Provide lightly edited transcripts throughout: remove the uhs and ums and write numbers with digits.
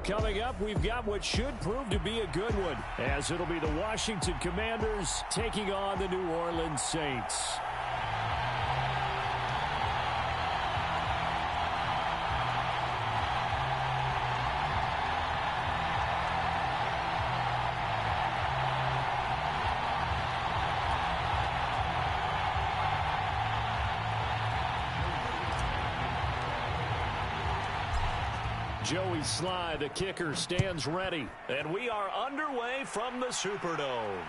Coming up, we've got what should prove to be a good one, as it'll be the Washington Commanders taking on the New Orleans Saints. Joey Sly, the kicker, stands ready. And we are underway from the Superdome.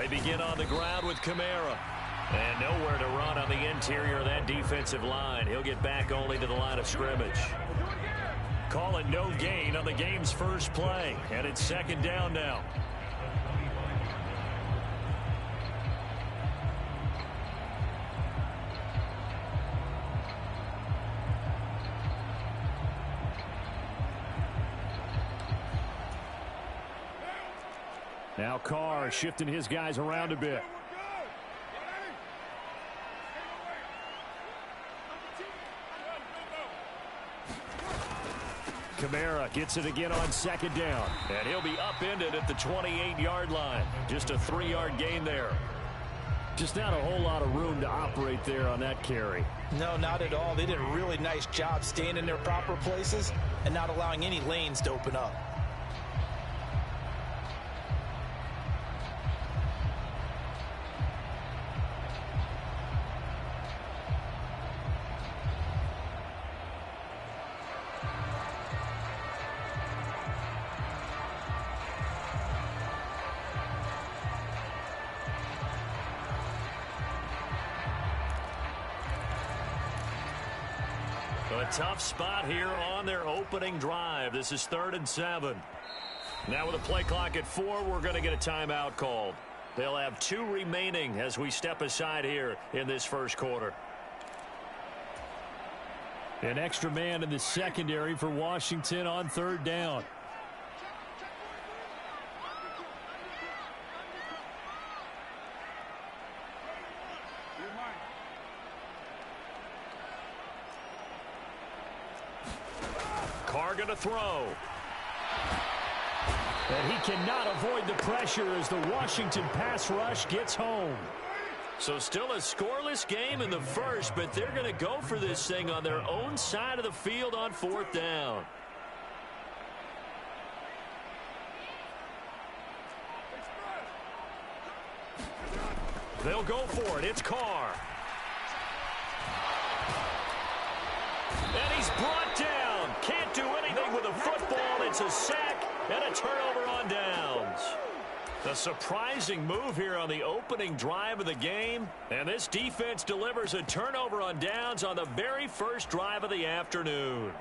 They begin on the ground with Kamara. And nowhere to run on the interior of that defensive line. He'll get back only to the line of scrimmage. Call it no gain on the game's first play. And it's second down now. Now Carr shifting his guys around a bit. Kamara gets it again on second down. And he'll be upended at the 28-yard line. Just a 3-yard gain there. Just not a whole lot of room to operate there on that carry. No, not at all. They did a really nice job staying in their proper places and not allowing any lanes to open up. A tough spot here on their opening drive. This is 3rd and 7. Now with a play clock at 4, we're going to get a timeout called. They'll have 2 remaining as we step aside here in this first quarter. An extra man in the secondary for Washington on 3rd down. Carr going to throw. And he cannot avoid the pressure as the Washington pass rush gets home. So still a scoreless game in the first, but they're going to go for this thing on their own side of the field on 4th down. They'll go for it. It's Carr. And he's brought down. Can't do anything with a football. It's a sack and a turnover on downs. A surprising move here on the opening drive of the game. And this defense delivers a turnover on downs on the very first drive of the afternoon.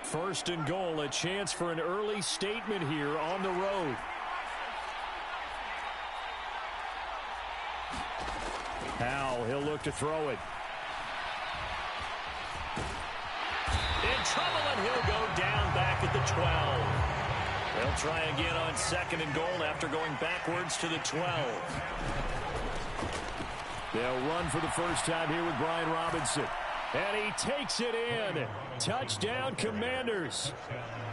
1st and goal, a chance for an early statement here on the road. Howell, he'll look to throw it. In trouble, and he'll go down back at the 12. They'll try again on 2nd and goal after going backwards to the 12. They'll run for the first time here with Brian Robinson. And he takes it in. Touchdown, Commanders.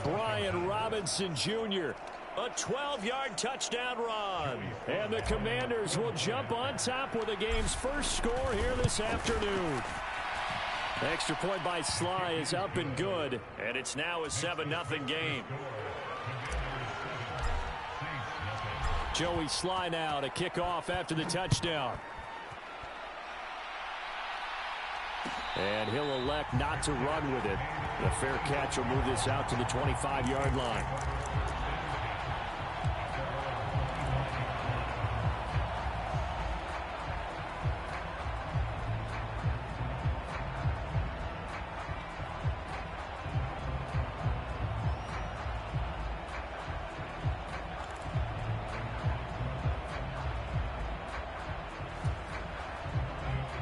Brian Robinson Jr., a 12-yard touchdown run. And the Commanders will jump on top with the game's first score here this afternoon. Extra point by Sly is up and good. And it's now a 7-0 game. Joey Sly now to kick off after the touchdown. And he'll elect not to run with it. The fair catch will move this out to the 25-yard line.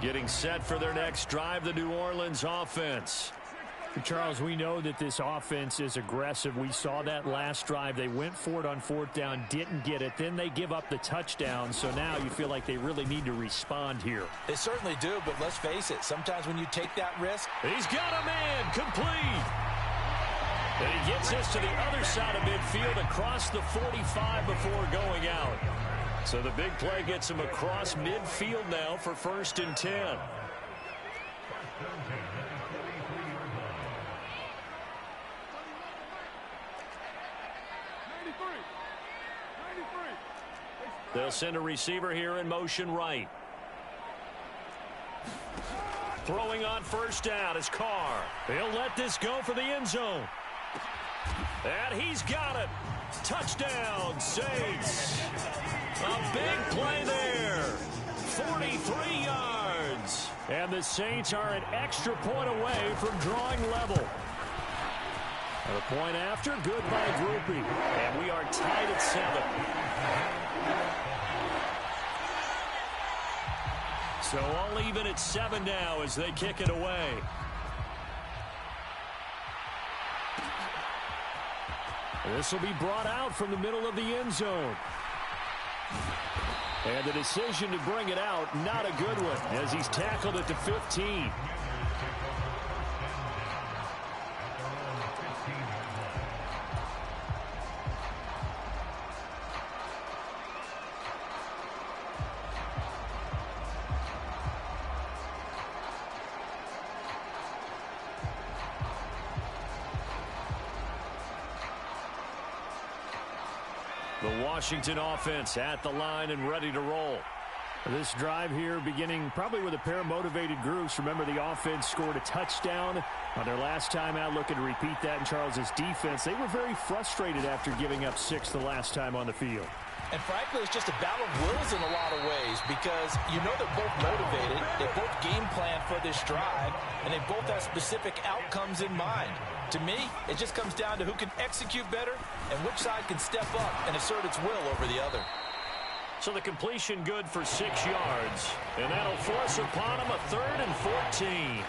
Getting set for their next drive, the New Orleans offense. Charles, we know that this offense is aggressive. We saw that last drive. They went for it on 4th down, didn't get it. Then they give up the touchdown. So now you feel like they really need to respond here. They certainly do, but let's face it. Sometimes when you take that risk. He's got a man complete. And he gets this to the other side of midfield across the 45 before going out. So the big play gets him across midfield now for 1st and 10. They'll send a receiver here in motion right. Throwing on 1st down is Carr. He'll let this go for the end zone. And he's got it. Touchdown, Saints. A big play there. 43 yards. And the Saints are an extra point away from drawing level. And a point after, good by Groupie. And we are tied at 7. So all even at 7 now as they kick it away. This will be brought out from the middle of the end zone. And the decision to bring it out, not a good one, as he's tackled at the 15. The Washington offense at the line and ready to roll. This drive here beginning probably with a pair of motivated groups. Remember, the offense scored a touchdown on their last time out. Looking to repeat that in Charles's defense. They were very frustrated after giving up 6 the last time on the field. And frankly, it's just a battle of wills in a lot of ways because you know they're both motivated. They both game plan for this drive, and they both have specific outcomes in mind. To me, it just comes down to who can execute better and which side can step up and assert its will over the other. So the completion good for 6 yards, and that'll force upon him a 3rd and 14.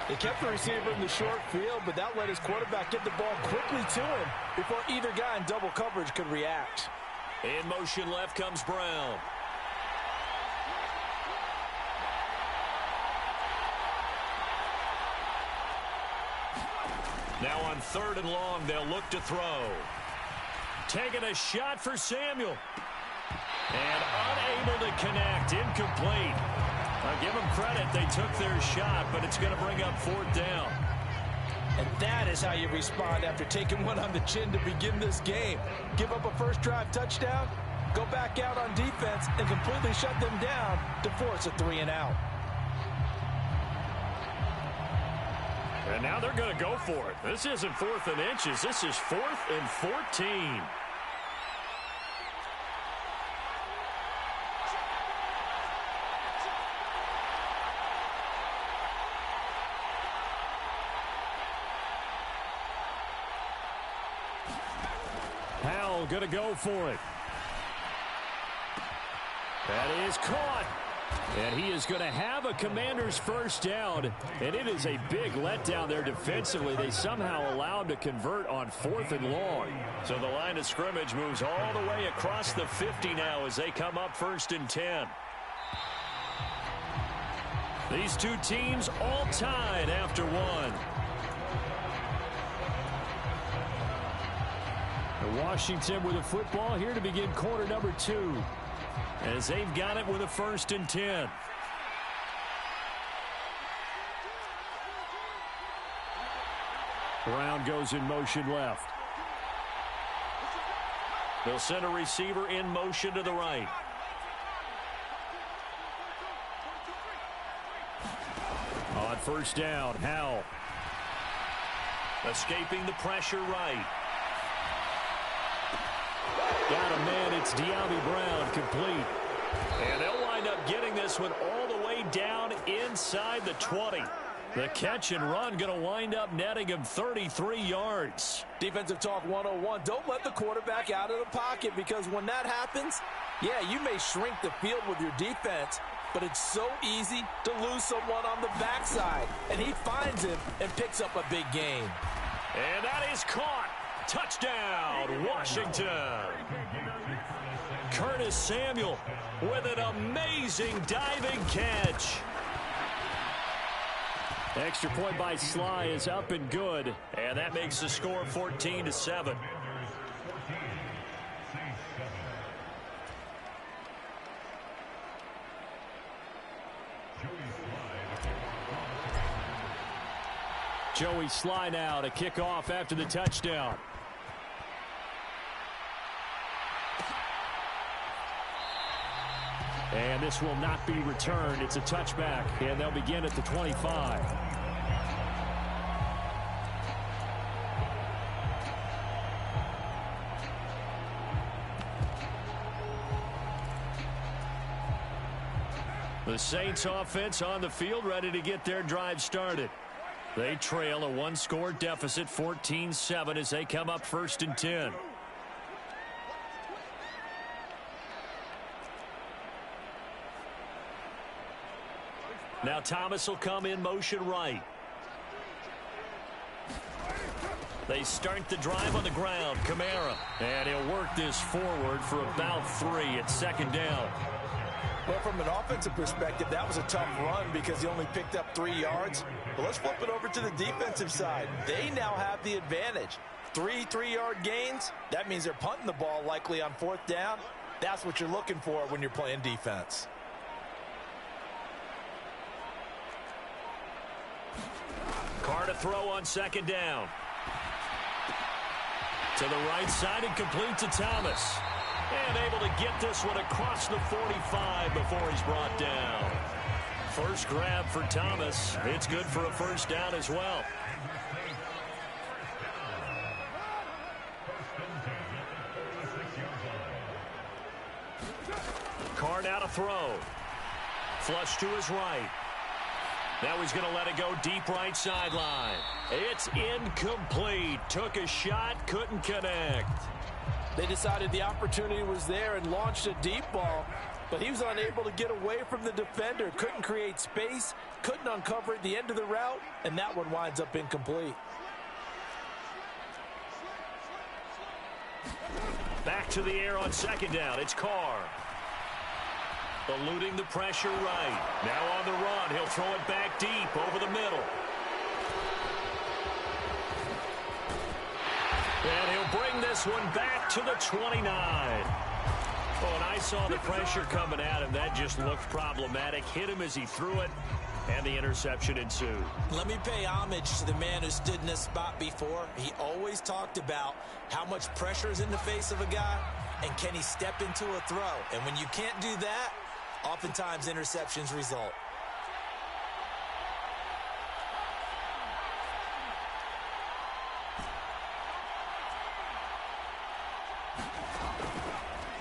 They kept the receiver in the short field, but that let his quarterback get the ball quickly to him before either guy in double coverage could react. In motion left comes Brown. Now on 3rd and long, they'll look to throw. Taking a shot for Samuel. And unable to connect, incomplete. I'll give them credit, they took their shot, but it's going to bring up 4th down. And that is how you respond after taking one on the chin to begin this game. Give up a first drive touchdown, go back out on defense, and completely shut them down to force a 3-and-out. And now they're going to go for it. This isn't 4th and inches, this is 4th and 14. Howell going to go for it. That is caught. And he is going to have a Commander's first down. And it is a big letdown there defensively. They somehow allowed to convert on 4th and long. So the line of scrimmage moves all the way across the 50 now as they come up 1st and 10. These two teams all tied after one. Washington with a football here to begin quarter number 2. As they've got it with a 1st and 10. Brown goes in motion left. They'll send a receiver in motion to the right. On 1st down, Howell. Escaping the pressure right. Got a man, it's De'Ami Brown, complete. And they'll wind up getting this one all the way down inside the 20. The catch and run going to wind up netting him 33 yards. Defensive talk 101. Don't let the quarterback out of the pocket because when that happens, yeah, you may shrink the field with your defense, but it's so easy to lose someone on the backside. And he finds him and picks up a big gain. And that is caught. Touchdown, Washington. Curtis Samuel with an amazing diving catch. Extra point by Sly is up and good, and that makes the score 14-7. Joey Sly now to kick off after the touchdown. And this will not be returned. It's a touchback, and they'll begin at the 25. The Saints offense on the field ready to get their drive started. They trail a one-score deficit, 14-7, as they come up 1st and 10. Now Thomas will come in motion right. They start the drive on the ground. Kamara. And he'll work this forward for about 3 at 2nd down. Well, from an offensive perspective, that was a tough run because he only picked up 3 yards. But let's flip it over to the defensive side. They now have the advantage. 3 3-yard gains. That means they're punting the ball likely on 4th down. That's what you're looking for when you're playing defense. Carr to throw on 2nd down. To the right side and complete to Thomas. And able to get this one across the 45 before he's brought down. First grab for Thomas. It's good for a first down as well. Carr now to throw. Flush to his right. Now he's going to let it go deep right sideline. It's incomplete. Took a shot, couldn't connect. They decided the opportunity was there and launched a deep ball, but he was unable to get away from the defender. Couldn't create space, couldn't uncover at the end of the route, and that one winds up incomplete. Back to the air on second down. It's Carr. Eluding the pressure right. Now on the run. He'll throw it back deep over the middle. And he'll bring this one back to the 29. Oh, and I saw the pressure coming at him. That just looked problematic. Hit him as he threw it, and the interception ensued. Let me pay homage to the man who stood in this spot before. He always talked about how much pressure is in the face of a guy, and can he step into a throw. And when you can't do that, oftentimes interceptions result.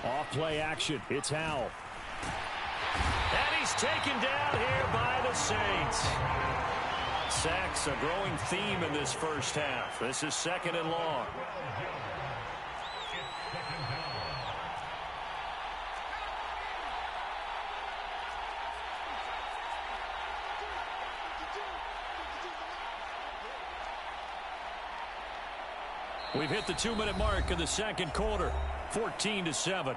Off play action. It's Howell. And he's taken down here by the Saints. Sacks a growing theme in this first half. This is second and long. We've hit the 2-minute mark of the second quarter. 14-7.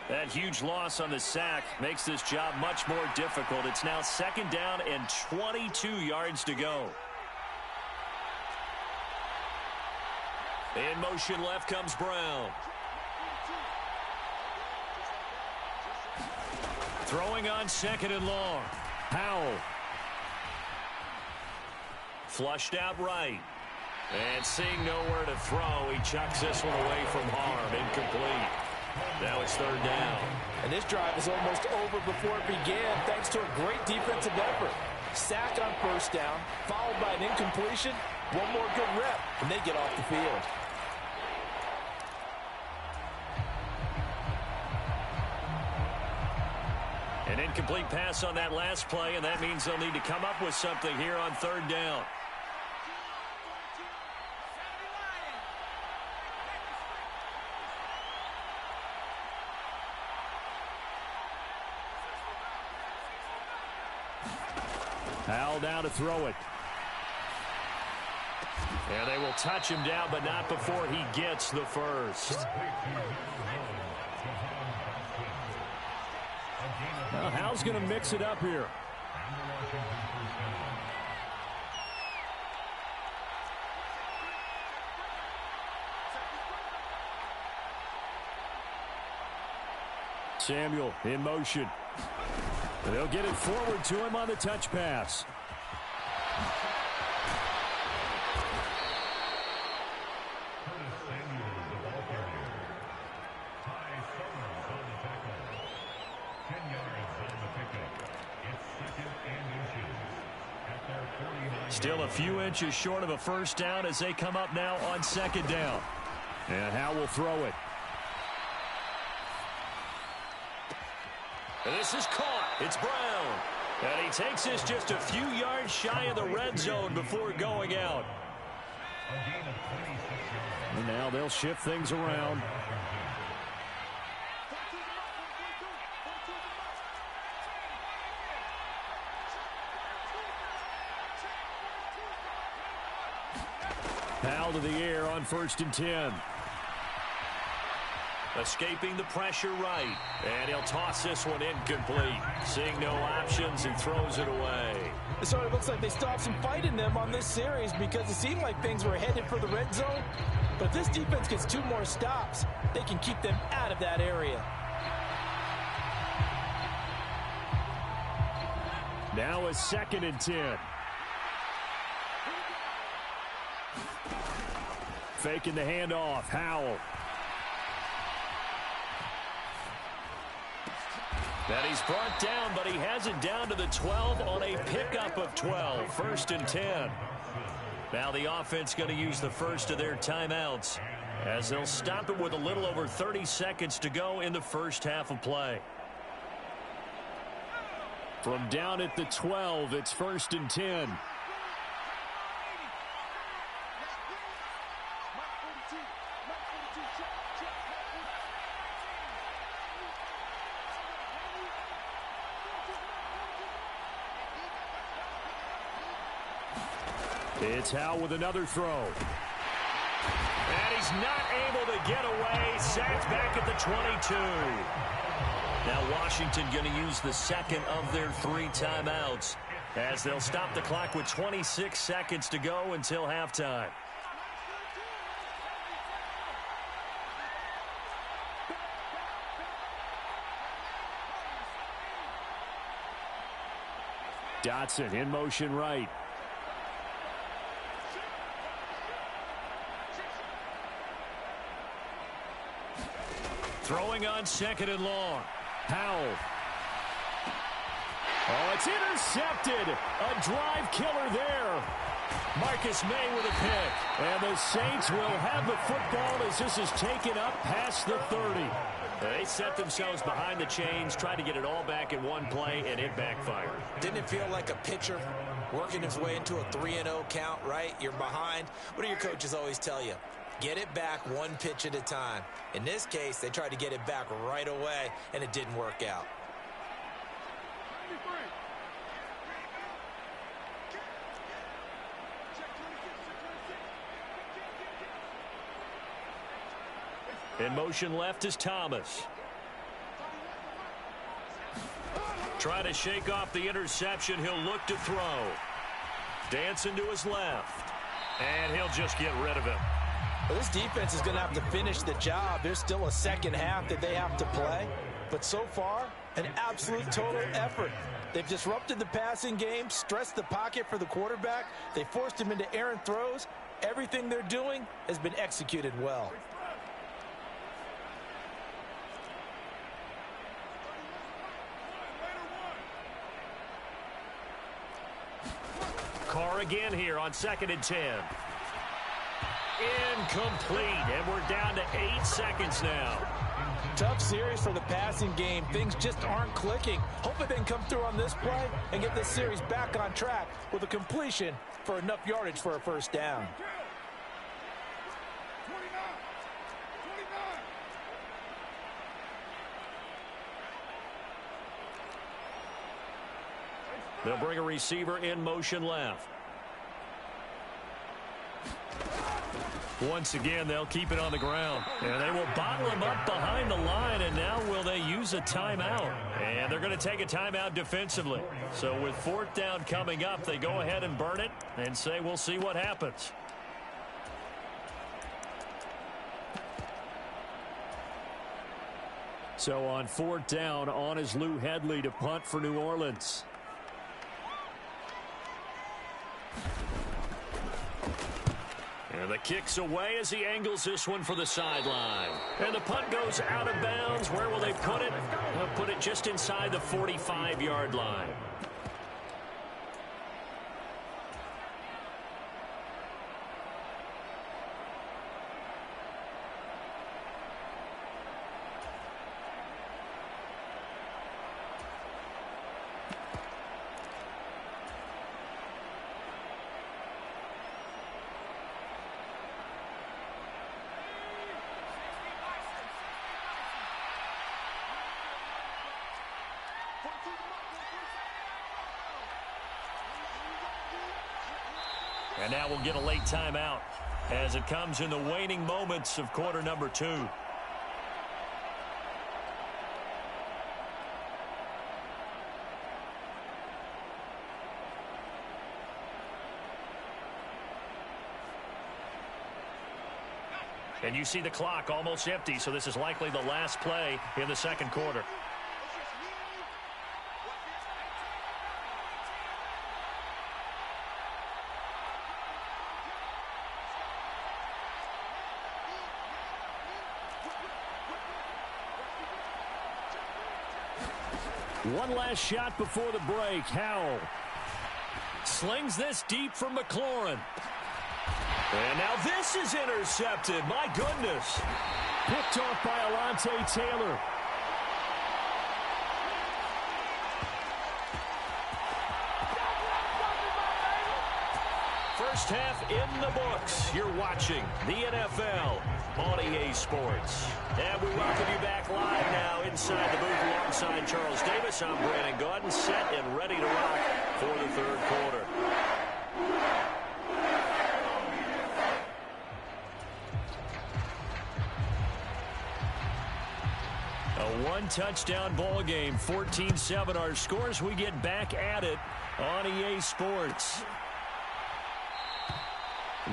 That huge loss on the sack makes this job much more difficult. It's now second down and 22 yards to go. In motion left comes Brown. Throwing on second and long. Howell. Flushed out right. And seeing nowhere to throw, he chucks this one away from harm. Incomplete. Now it's third down. And this drive is almost over before it began thanks to a great defensive effort. Sack on first down, followed by an incompletion. One more good rep, and they get off the field. An incomplete pass on that last play, and that means they'll need to come up with something here on third down. Howell down to throw it. And they will touch him down, but not before he gets the first. Well, Howell's going to mix it up here. Samuel in motion. They'll get it forward to him on the touch pass. Still a few inches short of a first down as they come up now on second down. And Howell will throw it. And this is caught. It's Brown. And he takes this just a few yards shy of the red zone before going out. And now they'll shift things around. Howell to the air on 1st and 10. Escaping the pressure right. And he'll toss this one incomplete. Seeing no options and throws it away. It sort of looks like they still have some fight in them on this series because it seemed like things were headed for the red zone. But if this defense gets 2 more stops, they can keep them out of that area. Now a 2nd and 10. Faking the handoff. Howell. And he's brought down, but he has it down to the 12 on a pickup of 12. 1st and 10. Now the offense going to use the first of their timeouts as they'll stop it with a little over 30 seconds to go in the first half of play. From down at the 12, it's 1st and 10. It's Howell with another throw. And he's not able to get away. Sacked back at the 22. Now Washington going to use the second of their 3 timeouts as they'll stop the clock with 26 seconds to go until halftime. Dotson in motion right. Throwing on 2nd and long. Howell. Oh, it's intercepted. A drive killer there. Marcus May with a pick. And the Saints will have the football as this is taken up past the 30. They set themselves behind the chains, tried to get it all back in one play, and it backfired. Didn't it feel like a pitcher working his way into a 3-0 count, right? You're behind. What do your coaches always tell you? Get it back 1 pitch at a time. In this case, they tried to get it back right away, and it didn't work out. In motion left is Thomas. Trying to shake off the interception. He'll look to throw. Dancing to his left. And he'll just get rid of him. Well, this defense is going to have to finish the job. There's still a second half that they have to play. But so far, an absolute total effort. They've disrupted the passing game, stressed the pocket for the quarterback. They forced him into errant throws. Everything they're doing has been executed well. Carr again here on 2nd and 10. Incomplete, and we're down to 8 seconds now. Tough series for the passing game. Things just aren't clicking. Hopefully they can come through on this play and get this series back on track with a completion for enough yardage for a first down. They'll bring a receiver in motion left. Once again, they'll keep it on the ground. And they will bottle him up behind the line. And now will they use a timeout? And they're going to take a timeout defensively. So with 4th down coming up, they go ahead and burn it and say we'll see what happens. So on 4th down, on is Lou Hedley to punt for New Orleans. And the kick's away as he angles this one for the sideline. And the punt goes out of bounds. Where will they put it? They'll put it just inside the 45-yard line. And now we'll get a late timeout as it comes in the waning moments of quarter number 2. And you see the clock almost empty, so this is likely the last play in the second quarter. One last shot before the break. Howell slings this deep from McLaurin. And now this is intercepted. My goodness. Picked off by Alontae Taylor. First half in the books. You're watching the NFL on EA Sports. And we welcome you back live now inside the booth alongside Charles Davis. I'm Brandon Gaudin, set and ready to rock for the third quarter. A one-touchdown ball game, 14-7 our scores. We get back at it on EA Sports.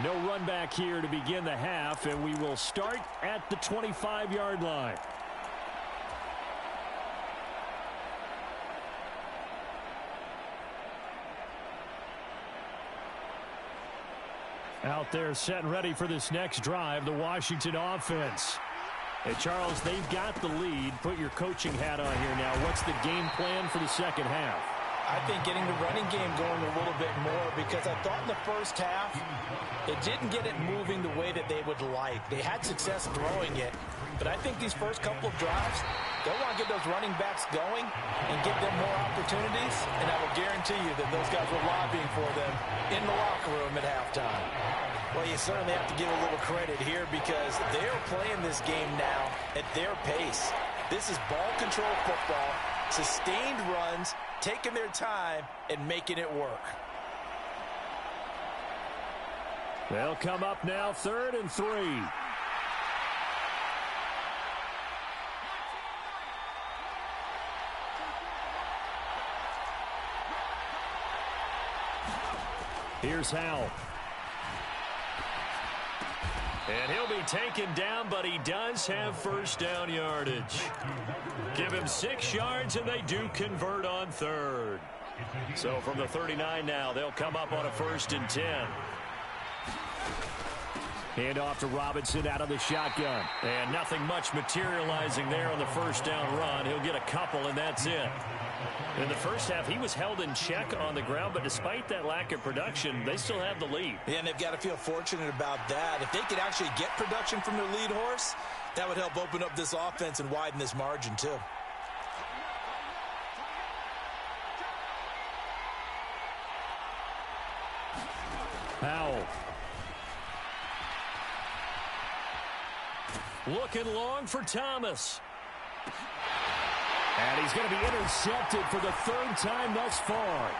No run back here to begin the half, and we will start at the 25-yard line. Out there set and ready for this next drive, the Washington offense. And Charles, they've got the lead. Put your coaching hat on here now. What's the game plan for the second half? I think getting the running game going a little bit more, because I thought in the first half it didn't get it moving the way that they would like. They had success throwing it, but I think these first couple of drives, they'll want to get those running backs going and give them more opportunities, and I will guarantee you that those guys were lobbying for them in the locker room at halftime. Well, you certainly have to give a little credit here, because they're playing this game now at their pace. This is ball control football, sustained runs, taking their time and making it work. They'll come up now, 3rd and 3. Here's Howell. And he'll be taken down, but he does have first down yardage. Give him 6 yards, and they do convert on 3rd. So from the 39 now, they'll come up on a 1st and 10. Hand off to Robinson out of the shotgun. And nothing much materializing there on the first down run. He'll get a couple, and that's it. In the first half, he was held in check on the ground, but despite that lack of production, they still have the lead. Yeah, and they've got to feel fortunate about that. If they could actually get production from their lead horse, that would help open up this offense and widen this margin, too. Howell. Looking long for Thomas. And he's going to be intercepted for the 3rd time thus far.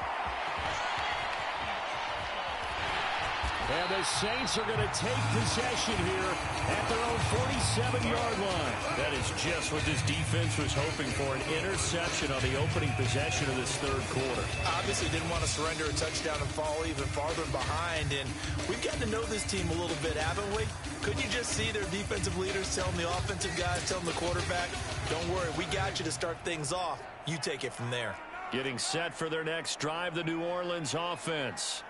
And the Saints are going to take possession here at their own 47-yard line. That is just what this defense was hoping for, an interception on the opening possession of this 3rd quarter. Obviously didn't want to surrender a touchdown and fall even farther behind. And we've gotten to know this team a little bit, haven't we? Couldn't you just see their defensive leaders telling the offensive guys, telling the quarterback, don't worry, we got you to start things off. You take it from there. Getting set for their next drive, the New Orleans offense.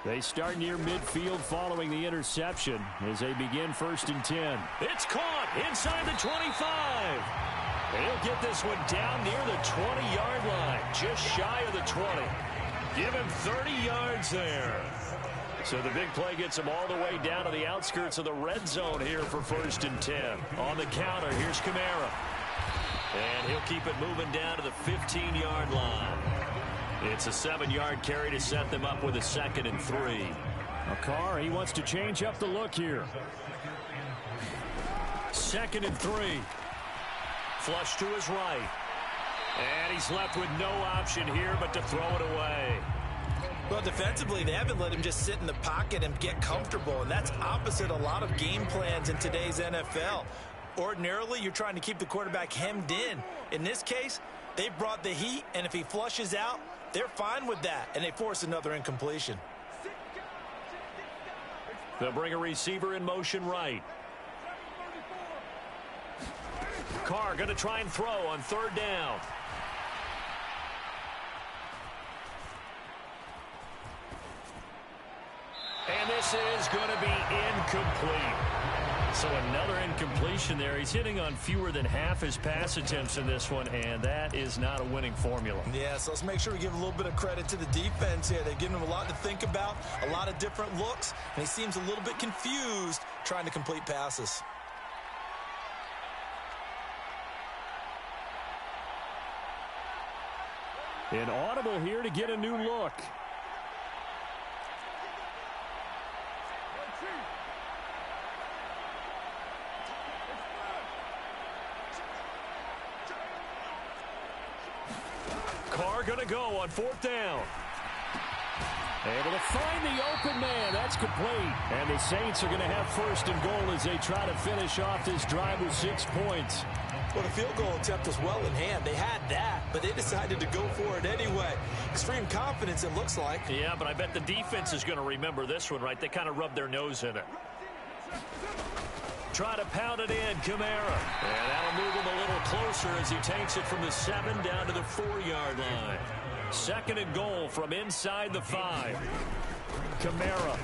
They start near midfield following the interception as they begin 1st and 10. It's caught inside the 25. And he'll get this one down near the 20-yard line, just shy of the 20. Give him 30 yards there. So the big play gets him all the way down to the outskirts of the red zone here for 1st and 10. On the counter, here's Kamara. And he'll keep it moving down to the 15-yard line. It's a 7-yard carry to set them up with a 2nd and 3. Carr, he wants to change up the look here. 2nd and 3. Flush to his right. And he's left with no option here but to throw it away. Well, defensively, they haven't let him just sit in the pocket and get comfortable, and that's opposite a lot of game plans in today's NFL. Ordinarily, you're trying to keep the quarterback hemmed in. In this case, they brought the heat, and if he flushes out, they're fine with that, and they force another incompletion. They'll bring a receiver in motion right. Carr going to try and throw on third down. And this is going to be incomplete. So another incompletion there. He's hitting on fewer than half his pass attempts in this one, and that is not a winning formula. Yeah, so let's make sure we give a little bit of credit to the defense here. They've given him a lot to think about, a lot of different looks, and he seems a little bit confused trying to complete passes. An audible here to get a new look. Carr going to go on fourth down. Able to find the open man. That's complete. And the Saints are going to have first and goal as they try to finish off this drive with 6 points. Well, the field goal attempt was well in hand. They had that, but they decided to go for it anyway. Extreme confidence, it looks like. Yeah, but I bet the defense is going to remember this one, right? They kind of rubbed their nose in it. Try to pound it in, Kamara. And that'll move him a little closer as he takes it from the 7 down to the 4-yard line. Second and goal from inside the 5. Kamara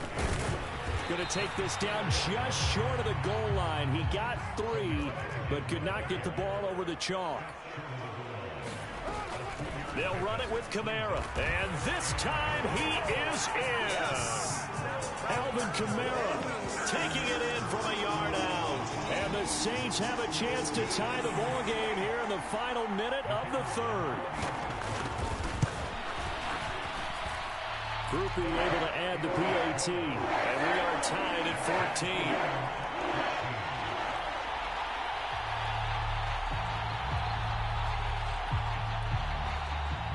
going to take this down just short of the goal line. He got 3, but could not get the ball over the chalk. They'll run it with Kamara. And this time he is in. Yes. Alvin Kamara taking it in from a yard out. And the Saints have a chance to tie the ball game here in the final minute of the third. Grupe able to add the PAT. And we are tied at 14.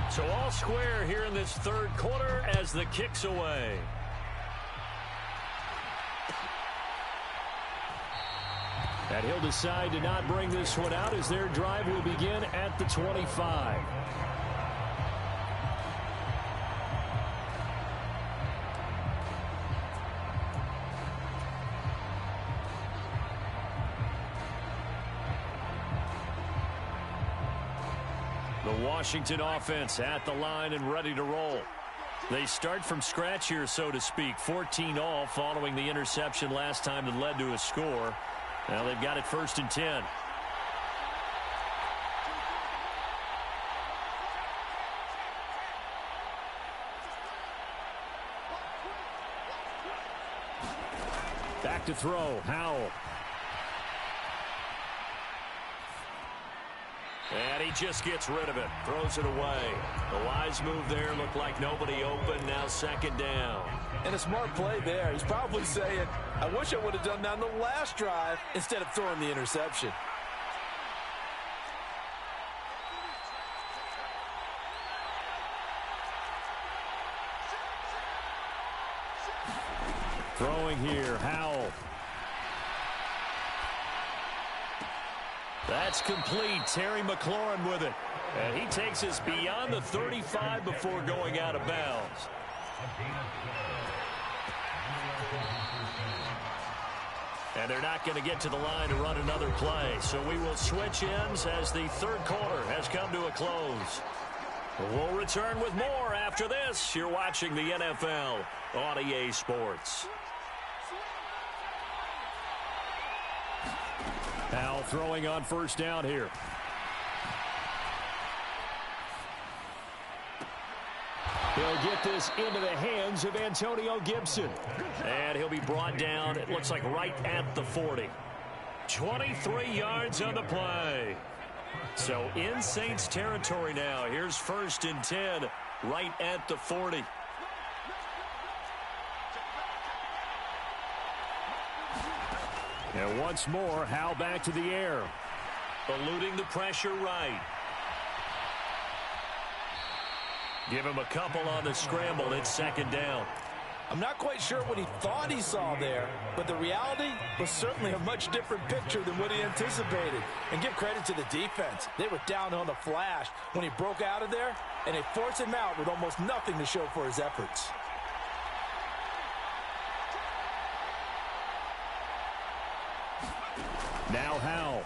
So all square here in this third quarter as the kick's away. And he'll decide to not bring this one out as their drive will begin at the 25. The Washington offense at the line and ready to roll. They start from scratch here, so to speak. 14 all following the interception last time that led to a score. Now they've got it first and 10. Back to throw, Howell. And he just gets rid of it. Throws it away. The wise move there. Looked like nobody open. Now second down. And a smart play there. He's probably saying, I wish I would have done that on the last drive instead of throwing the interception. Throwing here, Howell. That's complete. Terry McLaurin with it. And he takes us beyond the 35 before going out of bounds. And they're not going to get to the line to run another play. So we will switch ends as the third quarter has come to a close. We'll return with more after this. You're watching the NFL on EA Sports. Howell throwing on first down here. He'll get this into the hands of Antonio Gibson. And he'll be brought down, it looks like right at the 40. 23 yards on the play. So in Saints territory now. Here's first and 10 right at the 40. And once more, Howell back to the air. Eluding the pressure right. Give him a couple on the scramble. It's second down. I'm not quite sure what he thought he saw there, but the reality was certainly a much different picture than what he anticipated. And give credit to the defense. They were down on the flash when he broke out of there, and they forced him out with almost nothing to show for his efforts. Now Howell.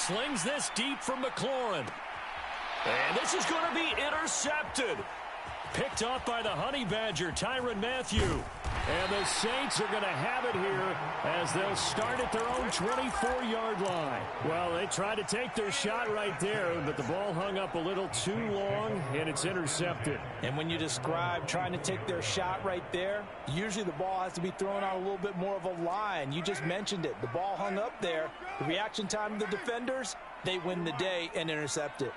slings this deep from McLaurin. And this is going to be intercepted. Picked off by the Honey Badger, Tyrann Mathieu. And the Saints are going to have it here as they'll start at their own 24-yard line. Well, they tried to take their shot right there, but the ball hung up a little too long, and it's intercepted. And when you describe trying to take their shot right there, usually the ball has to be thrown out a little bit more of a line. You just mentioned it. The ball hung up there. The reaction time of the defenders, they win the day and intercept it.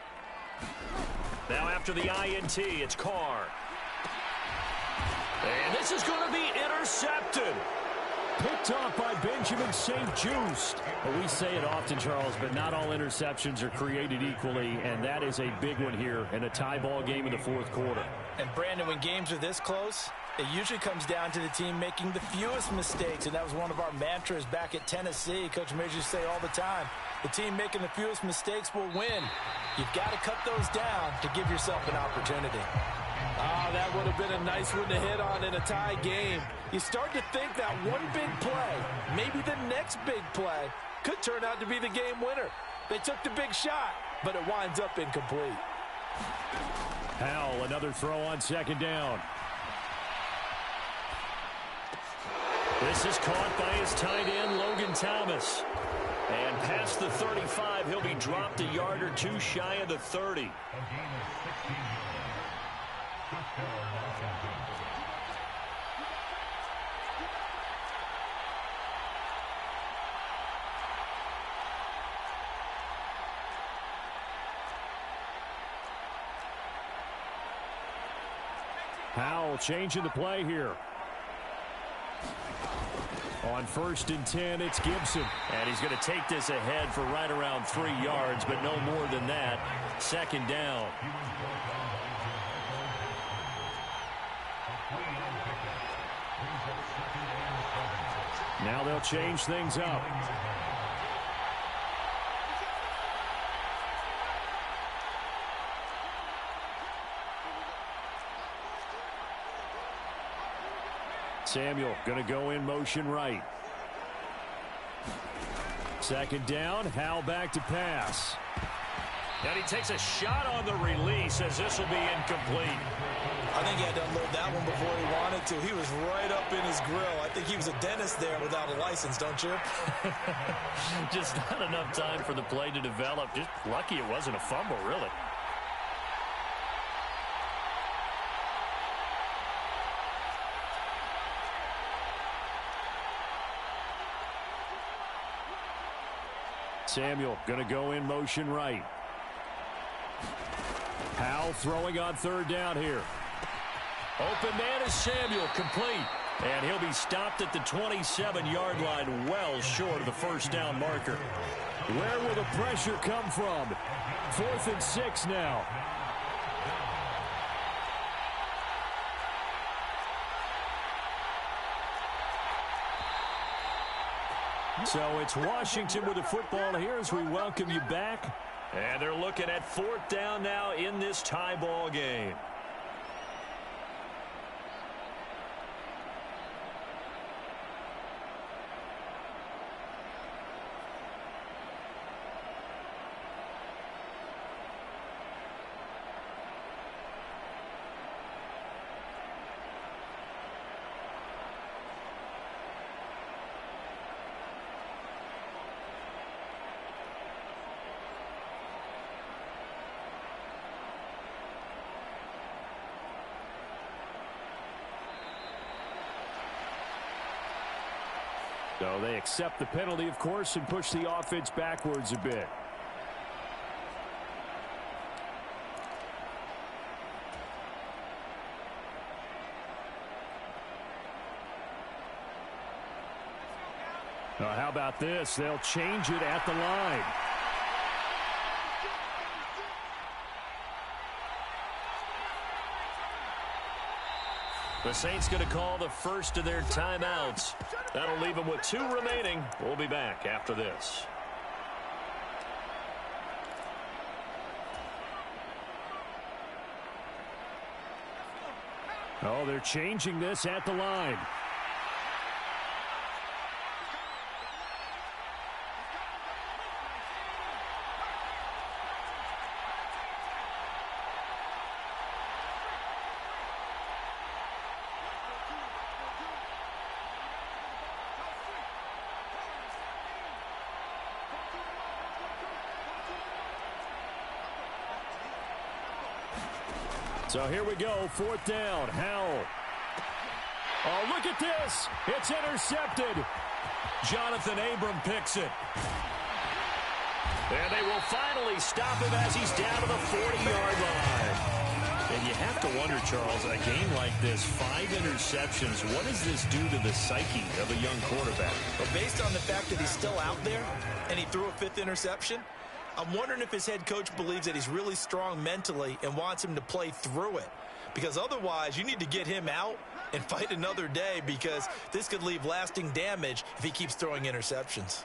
Now after the INT, it's Carr. And this is going to be intercepted. Picked off by Benjamin St-Juste. Well, we say it often, Charles, but not all interceptions are created equally, and that is a big one here in a tie ball game in the fourth quarter. And, Brandon, when games are this close, it usually comes down to the team making the fewest mistakes, and that was one of our mantras back at Tennessee. Coach Mears used to say all the time, the team making the fewest mistakes will win. You've got to cut those down to give yourself an opportunity. Oh, that would have been a nice one to hit on in a tie game. You start to think that one big play, maybe the next big play, could turn out to be the game winner. They took the big shot, but it winds up incomplete. Howell, another throw on second down. This is caught by his tight end, Logan Thomas. And past the 35, he'll be dropped a yard or two shy of the 30. Howell changing the play here. On 1st and 10, it's Gibson. And he's going to take this ahead for right around 3 yards, but no more than that. Second down. Now they'll change things up. Samuel going to go in motion right. Second down, Howell back to pass. And he takes a shot on the release as this will be incomplete. I think he had to unload that one before he wanted to. He was right up in his grill. I think he was a dentist there without a license, don't you? Just not enough time for the play to develop. Just lucky it wasn't a fumble, really. Samuel going to go in motion right. Howell throwing on third down here. Open man is Samuel, complete. And he'll be stopped at the 27-yard line, well short of the first down marker. Where will the pressure come from? 4th and 6 now. So it's Washington with the football here as we welcome you back. And they're looking at 4th down now in this tie ball game. So they accept the penalty, of course, and push the offense backwards a bit. Now, how about this? They'll change it at the line. The Saints going to call the first of their timeouts. That'll leave them with 2 remaining. We'll be back after this. Oh, they're changing this at the line. So here we go, 4th down. Howell. Oh, look at this. It's intercepted. Jonathan Abram picks it. And they will finally stop him as he's down to the 40-yard line. And you have to wonder, Charles, a game like this, 5 interceptions, what does this do to the psyche of a young quarterback? Well, based on the fact that he's still out there and he threw a 5th interception, I'm wondering if his head coach believes that he's really strong mentally and wants him to play through it. Because otherwise, you need to get him out and fight another day, because this could leave lasting damage if he keeps throwing interceptions.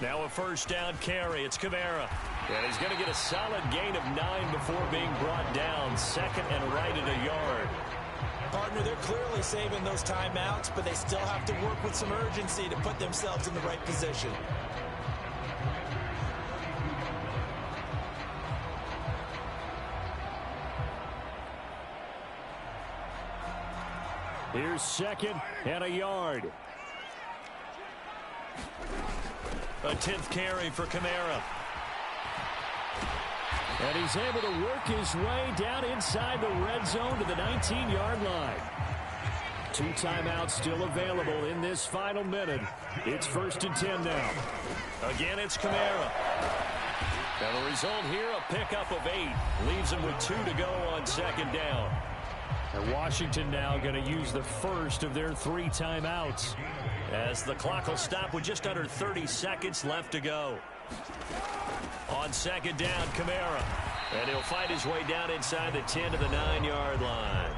Now a 1st down carry. It's Kamara. And he's going to get a solid gain of 9 before being brought down. 2nd and right at a yard. Partner, they're clearly saving those timeouts, but they still have to work with some urgency to put themselves in the right position. Here's 2nd and a yard. A 10th carry for Kamara. And he's able to work his way down inside the red zone to the 19-yard line. 2 timeouts still available in this final minute. It's 1st and 10 now. Again, it's Kamara. And the result here, a pickup of 8. Leaves him with 2 to go on 2nd down. And Washington now going to use the first of their 3 timeouts, as the clock will stop with just under 30 seconds left to go. On 2nd down, Kamara. And he'll fight his way down inside the 10 to the 9-yard line.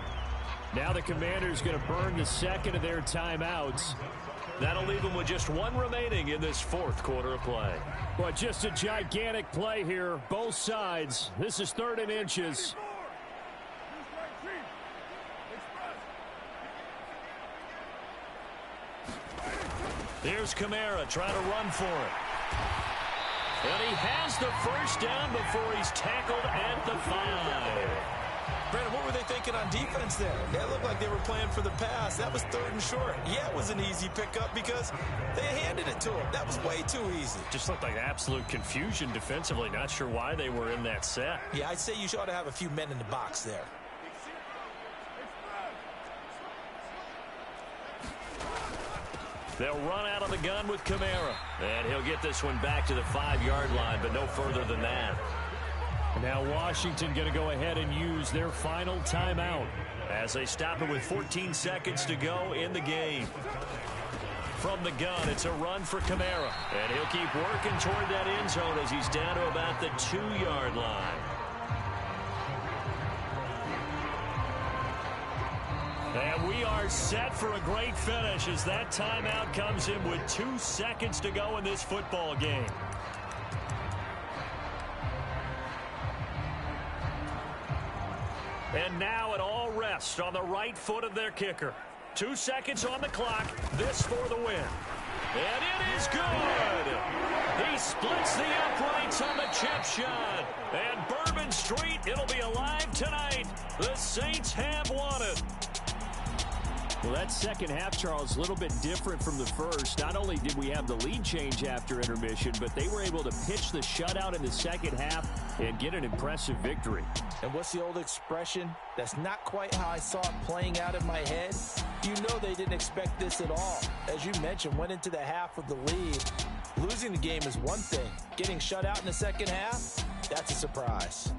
Now the Commanders going to burn the 2nd of their timeouts. That'll leave them with just 1 remaining in this 4th quarter of play. But just a gigantic play here, both sides. This is 3rd and inches. Here's Kamara trying to run for it. And he has the 1st down before he's tackled at the 5. Brandon, what were they thinking on defense there? It looked like they were playing for the pass. That was 3rd and short. Yeah, it was an easy pickup because they handed it to him. That was way too easy. Just looked like absolute confusion defensively. Not sure why they were in that set. Yeah, I'd say you ought to have a few men in the box there. They'll run out of the gun with Kamara. And he'll get this one back to the 5-yard line, but no further than that. Now Washington going to go ahead and use their final timeout, as they stop it with 14 seconds to go in the game. From the gun, it's a run for Kamara. And he'll keep working toward that end zone as he's down to about the 2-yard line. And we are set for a great finish as that timeout comes in with 2 seconds to go in this football game. And now it all rests on the right foot of their kicker. 2 seconds on the clock. This for the win. And it is good. He splits the uprights on the chip shot. And Bourbon Street, it'll be alive tonight. The Saints have won it. Well, that second half, Charles, a little bit different from the first. Not only did we have the lead change after intermission, but they were able to pitch the shutout in the second half and get an impressive victory. And what's the old expression? That's not quite how I saw it playing out in my head. You know they didn't expect this at all. As you mentioned, went into the half with the lead. Losing the game is one thing. Getting shut out in the second half, that's a surprise.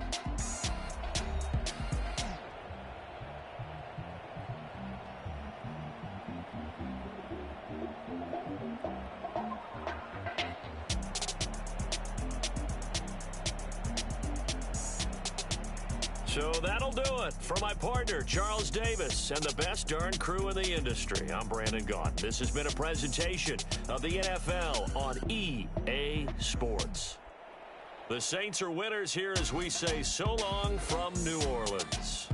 So that'll do it for my partner, Charles Davis, and the best darn crew in the industry. I'm Brandon Gaudin. This has been a presentation of the NFL on EA Sports. The Saints are winners here as we say so long from New Orleans.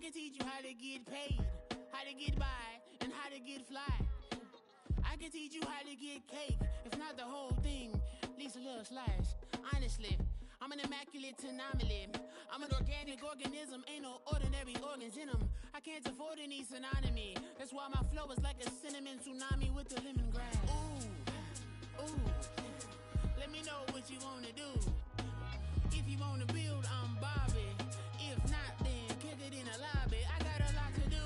can teach you how to get paid, how to get by, and how to get fly. I can teach you how to get cake, if not the whole thing, at least a little slice. Honestly, I'm an immaculate anomaly. I'm an organic organism, ain't no ordinary organs in them. I can't afford any synonymy. That's why my flow is like a cinnamon tsunami with the lemongrass. Ooh, ooh, let me know what you wanna do. If you wanna build, I'm Bobby. If not, then kick it in the lobby. I got a lot to do.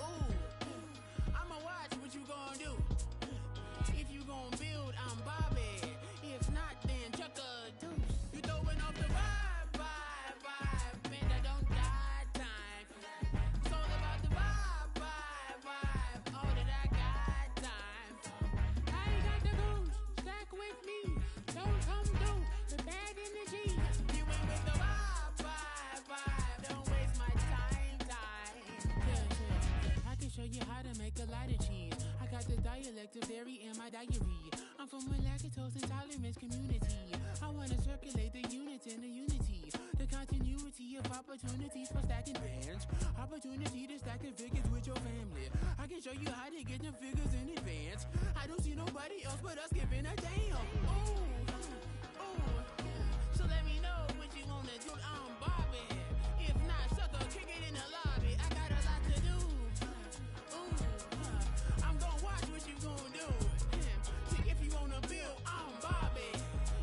Ooh, I'ma watch what you gonna do. If you gonna build, I'm Bobby. If not, then chuck a deuce. You throwing off the vibe, man, I don't got time. It's all about the vibe, all that I got time. I ain't got the goose, stack with me. Don't come through the bad energy. You ain't with the vibe, don't waste my time. Yeah. I can show you how to make a lot of cheese. I got the dialect of dairy in my diary. I'm from a lactose intolerance community. I wanna circulate the units and the unity. The continuity of opportunities for stacking bands. Opportunity to stack the figures with your family. I can show you how to get the figures in advance. I don't see nobody else but us giving a damn. Ooh, ooh. So let me know what you wanna do. I'm Bobby. If not, sucker, kick it in the lobby. I got a lot to do. Ooh, I'm gonna watch what you gonna do. See if you wanna build, I'm Bobby.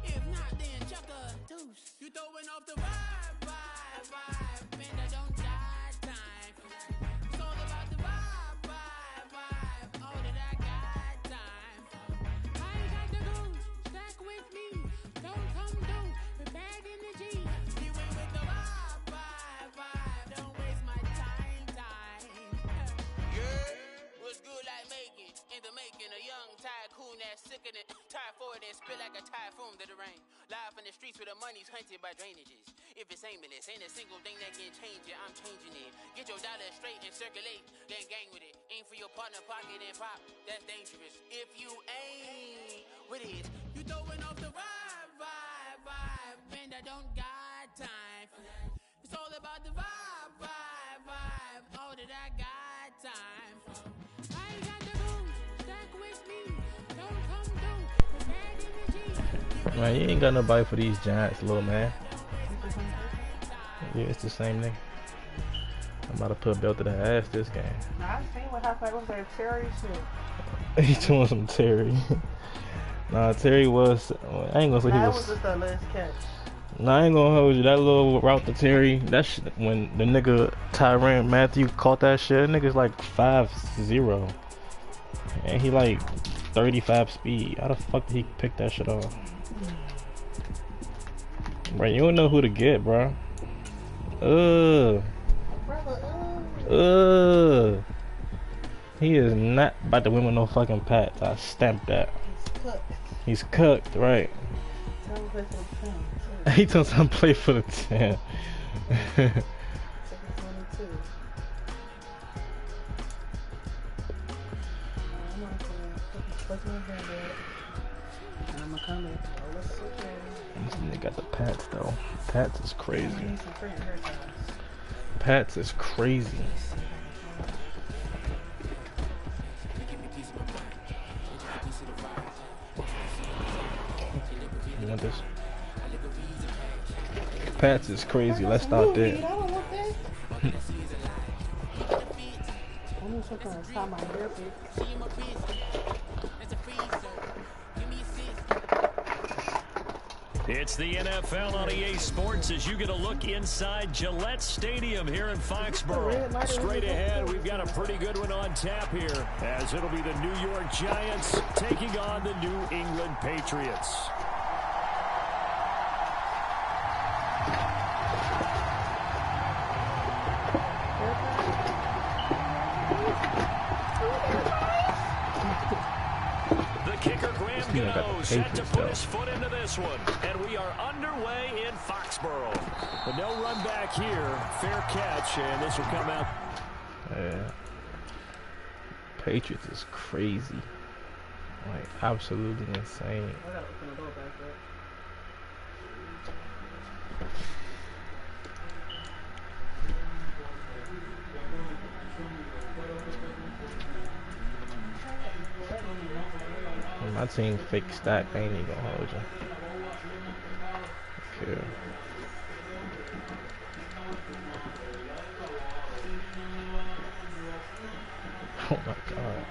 If not, then chuck a deuce. You throwing off the vibe, man, I don't got time. It's all about the vibe, all that I got time. I ain't got the goose, stack with me. Don't come through with bad energy. You ain't with the vibe, don't waste my time. Yeah, what's good like making? In the making, a young tycoon that's sickening. Tire forward and spit like a typhoon to the rain. Live in the streets where the money's hunted by drainages. If it's aimless, ain't a single thing that can change it. I'm changing it. Get your dollar straight and circulate, then gang with it. Aim for your partner pocket and pop. That's dangerous. If you ain't with it, you throwing off the vibe, man, I don't got time. It's all about the vibe, all that I got time. I ain't got the goose, stack with me. Don't come through with bad energy. Man, you ain't got nobody for these Giants, little man. Yeah, it's the same thing. I'm about to put a belt to the ass this game. I seen what happened with that Terry shit. He doing some Terry. Nah, Terry was. I ain't gonna say he That was. was just the last catch. Nah, I ain't gonna hold you. That little route to Terry. That shit, when the nigga Tyrann Mathieu caught that shit, that nigga's like 5'0", and he like 35 speed. How the fuck did he pick that shit off? Bro, you don't know who to get, bro. He is not about to win with no fucking Pats. I stamped that. He's cooked, right? He told him to play for the 10. They got the Pats though. Pats is crazy. Pats is crazy. You want this? Pats is crazy. Let's stop there. It's the NFL on EA Sports as you get a look inside Gillette Stadium here in Foxborough. Straight ahead, we've got a pretty good one on tap here, as it'll be the New York Giants taking on the New England Patriots. Set to put his foot into this one, and we are underway in Foxborough. But no run back here, fair catch, and this will come out. Yeah. Patriots is crazy, like absolutely insane. I gotta open the door back up. My team fake stacked. I ain't even gonna hold you. Okay. Oh my god.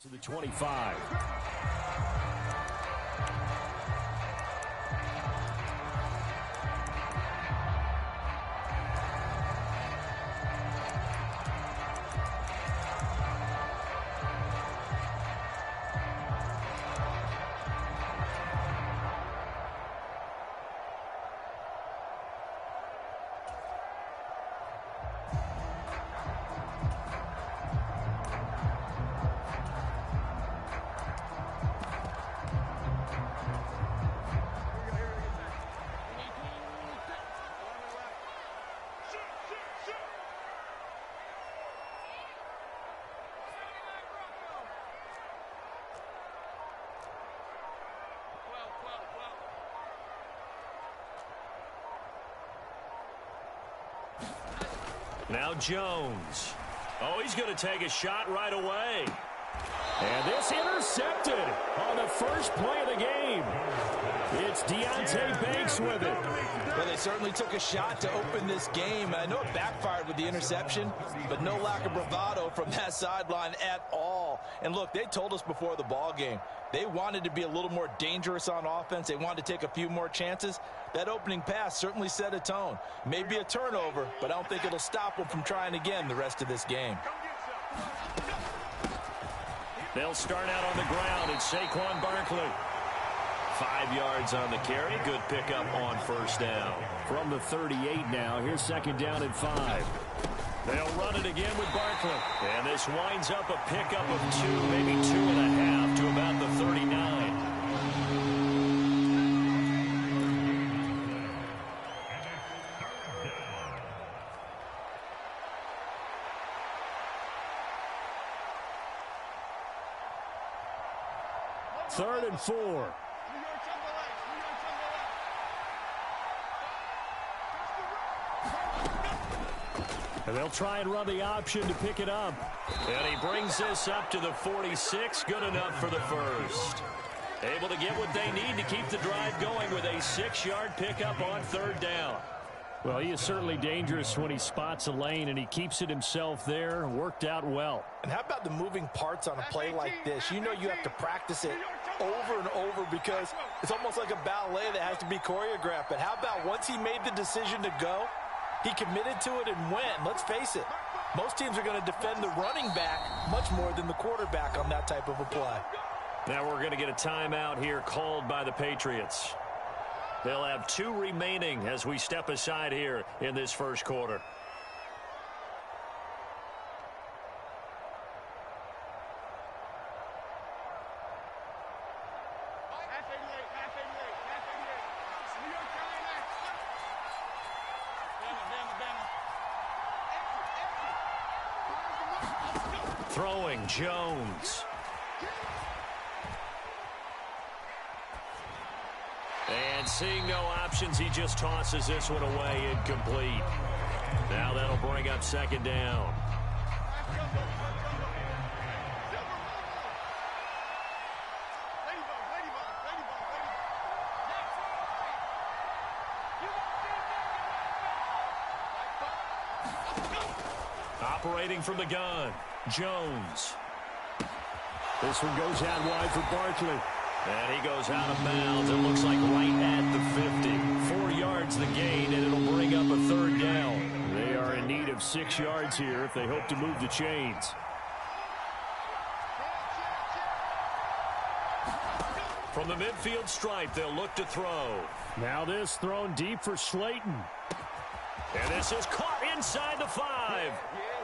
To the 25. Now Jones. Oh, he's going to take a shot right away. And this intercepted on the first play of the game. It's Deonte Banks with it. Well, they certainly took a shot to open this game. I know it backfired with the interception, but no lack of bravado from that sideline at all. And look, they told us before the ball game, they wanted to be a little more dangerous on offense. They wanted to take a few more chances. That opening pass certainly set a tone. Maybe a turnover, but I don't think it'll stop them from trying again the rest of this game. They'll start out on the ground. It's Saquon Barkley. 5 yards on the carry. Good pickup on first down. From the 38 now. Here's second down and 5. They'll run it again with Barkley. And this winds up a pickup of 2, maybe 2.5 to about the 39. 3rd and 4. And they'll try and run the option to pick it up. And he brings this up to the 46. Good enough for the first. Able to get what they need to keep the drive going with a 6-yard pickup on 3rd down. Well, he is certainly dangerous when he spots a lane, and he keeps it himself there. Worked out well. And how about the moving parts on a play like this? You know you have to practice it over and over because it's almost like a ballet that has to be choreographed. But how about once he made the decision to go, he committed to it and went. Let's face it, most teams are going to defend the running back much more than the quarterback on that type of a play. Now we're going to get a timeout here called by the Patriots. They'll have 2 remaining as we step aside here in this first quarter. Throwing Jones. And seeing no options, he just tosses this one away, incomplete. Now that'll bring up 2nd down. Operating from the gun, Jones. This one goes out wide for Barkley. And he goes out of bounds. It looks like right at the 50. 4 yards the gain, and it'll bring up a 3rd down. They are in need of 6 yards here if they hope to move the chains. From the midfield stripe, they'll look to throw. Now this thrown deep for Slayton. And this is caught inside the 5.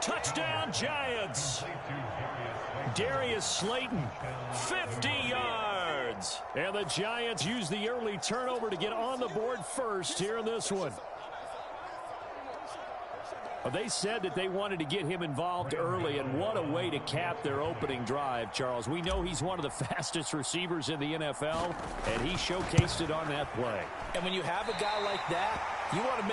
Touchdown, Giants. Darius Slayton, 50 yards. And the Giants use the early turnover to get on the board first here in this one. Well, they said that they wanted to get him involved early, and what a way to cap their opening drive, Charles. We know he's one of the fastest receivers in the NFL, and he showcased it on that play. And when you have a guy like that, you want to make